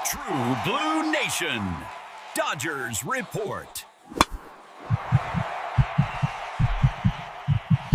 True Blue Nation, Dodgers Report.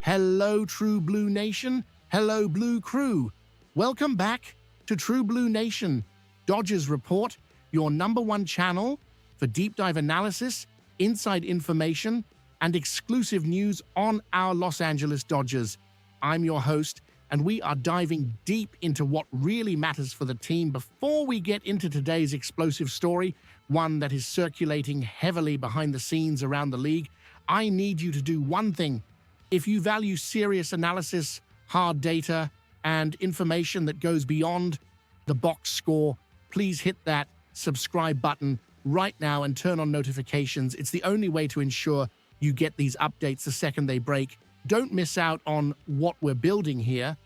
Hello, True Blue Nation. Hello, Blue Crew. Welcome back to True Blue Nation, Dodgers Report, your #1 channel for deep dive analysis, inside information, and exclusive news on our Los Angeles Dodgers. I'm your host, and we are diving deep into what really matters for the team. Before we get into today's explosive story, one that is circulating heavily behind the scenes around the league, I need you to do one thing. If you value serious analysis, hard data, and information that goes beyond the box score, please hit that subscribe button right now and turn on notifications. It's the only way to ensure you get these updates the second they break. Don't miss out on what we're building here.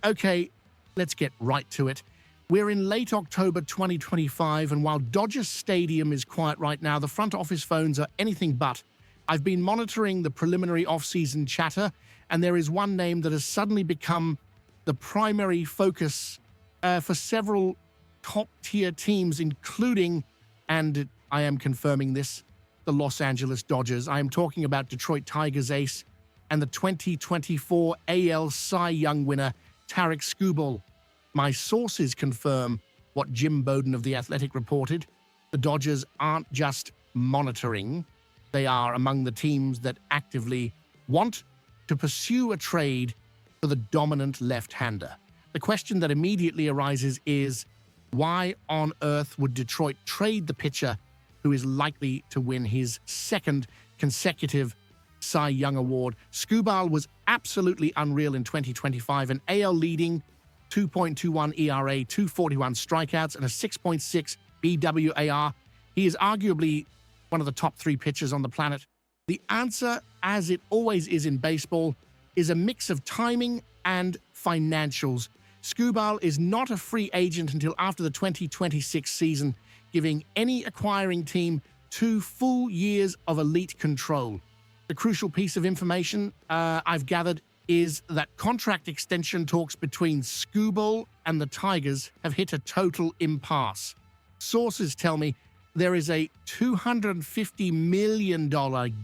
Okay, let's get right to it. We're in late October 2025, and while Dodger Stadium is quiet right now, the front office phones are anything but. I've been monitoring the preliminary off-season chatter, and there is one name that has suddenly become the primary focus for several top-tier teams, including, and I am confirming this, the Los Angeles Dodgers. I am talking about Detroit Tigers ace and the 2024 AL Cy Young winner, Tarik Skubal. My sources confirm what Jim Bowden of The Athletic reported. The Dodgers aren't just monitoring. They are among the teams that actively want to pursue a trade for the dominant left-hander. The question that immediately arises is, why on earth would Detroit trade the pitcher who is likely to win his second consecutive Cy Young Award? Skubal was absolutely unreal in 2025, an AL leading 2.21 ERA, 241 strikeouts, and a 6.6 BWAR. He is arguably one of the top 3 pitchers on the planet. The answer, as it always is in baseball, is a mix of timing and financials. Skubal is not a free agent until after the 2026 season, giving any acquiring team 2 full years of elite control. The crucial piece of information I've gathered is that contract extension talks between Skubal and the Tigers have hit a total impasse. Sources tell me there is a $250 million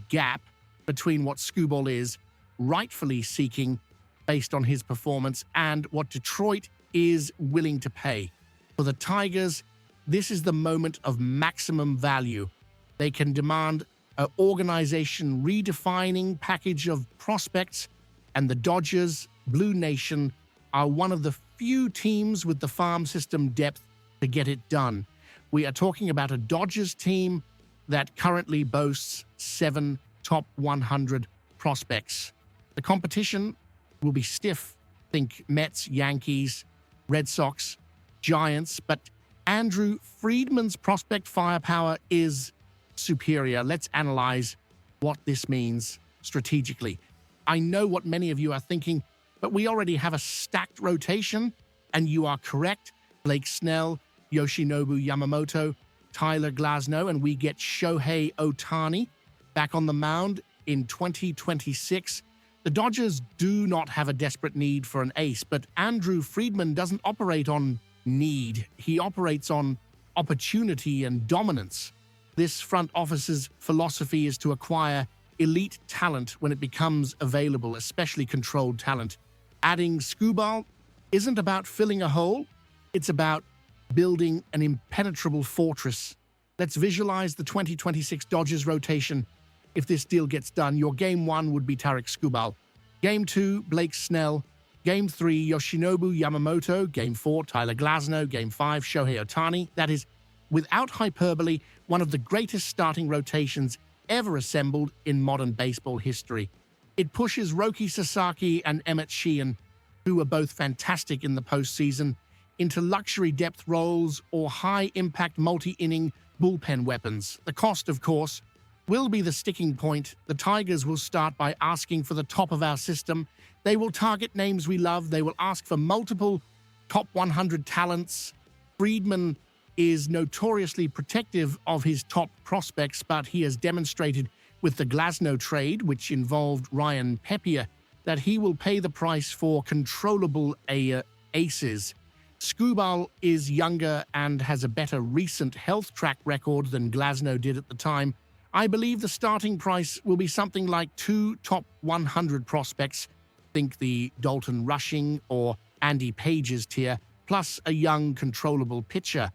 gap between what Skubal is rightfully seeking based on his performance and what Detroit is willing to pay. For the Tigers, this is the moment of maximum value. They can demand an organization redefining package of prospects, and the Dodgers, Blue Nation, are one of the few teams with the farm system depth to get it done. We are talking about a Dodgers team that currently boasts 7 top 100 prospects. The competition will be stiff. Think Mets, Yankees, Red Sox, Giants, but Andrew Friedman's prospect firepower is superior. Let's analyze what this means strategically. I know what many of you are thinking, but we already have a stacked rotation, and you are correct. Blake Snell, Yoshinobu Yamamoto, Tyler Glasnow, and we get Shohei Ohtani back on the mound in 2026. The Dodgers do not have a desperate need for an ace, but Andrew Friedman doesn't operate on need. He operates on opportunity and dominance. This front office's philosophy is to acquire elite talent when it becomes available, especially controlled talent. Adding Skubal isn't about filling a hole, it's about building an impenetrable fortress. Let's visualize the 2026 Dodgers rotation. If this deal gets done, your Game 1 would be Tarik Skubal. Game 2, Blake Snell. Game 3, Yoshinobu Yamamoto. Game 4, Tyler Glasnow. Game 5, Shohei Ohtani. That is, without hyperbole, one of the greatest starting rotations ever assembled in modern baseball history. It pushes Roki Sasaki and Emmett Sheehan, who were both fantastic in the postseason, into luxury depth roles or high-impact multi-inning bullpen weapons. The cost, of course, will be the sticking point. The Tigers will start by asking for the top of our system. They will target names we love. They will ask for multiple top 100 talents. Friedman is notoriously protective of his top prospects, but he has demonstrated with the Glasnow trade, which involved Ryan Pepiot, that he will pay the price for controllable aces. Skubal is younger and has a better recent health track record than Glasnow did at the time. I believe the starting price will be something like 2 top 100 prospects. Think the Dalton Rushing or Andy Page's tier, plus a young, controllable pitcher.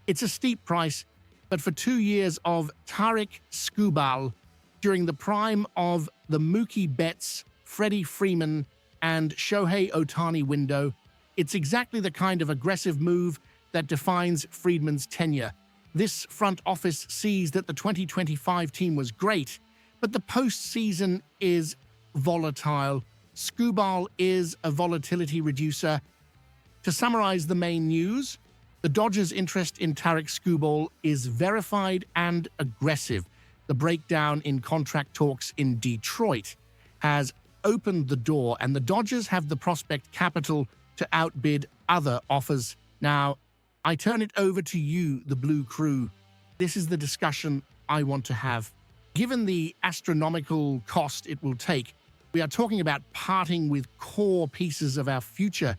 It's a steep price, but for 2 years of Tarik Skubal, during the prime of the Mookie Betts, Freddie Freeman, and Shohei Ohtani window, it's exactly the kind of aggressive move that defines Friedman's tenure. This front office sees that the 2025 team was great, but the postseason is volatile. Skubal is a volatility reducer. To summarize the main news, the Dodgers' interest in Tarik Skubal is verified and aggressive. The breakdown in contract talks in Detroit has opened the door, and the Dodgers have the prospect capital to outbid other offers. Now, I turn it over to you, the Blue Crew. This is the discussion I want to have. Given the astronomical cost it will take, we are talking about parting with core pieces of our future.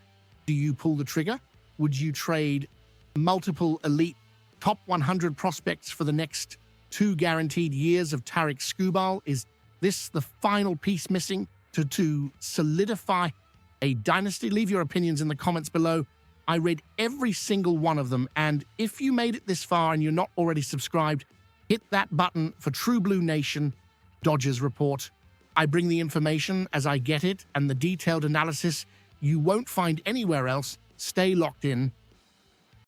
Do you pull the trigger? Would you trade multiple elite top 100 prospects for the next 2 guaranteed years of Tarik Skubal? Is this the final piece missing to solidify a dynasty? Leave your opinions in the comments below. I read every single one of them, and if you made it this far and you're not already subscribed, hit that button for True Blue Nation Dodgers Report. I bring the information as I get it, and the detailed analysis you won't find anywhere else. Stay locked in.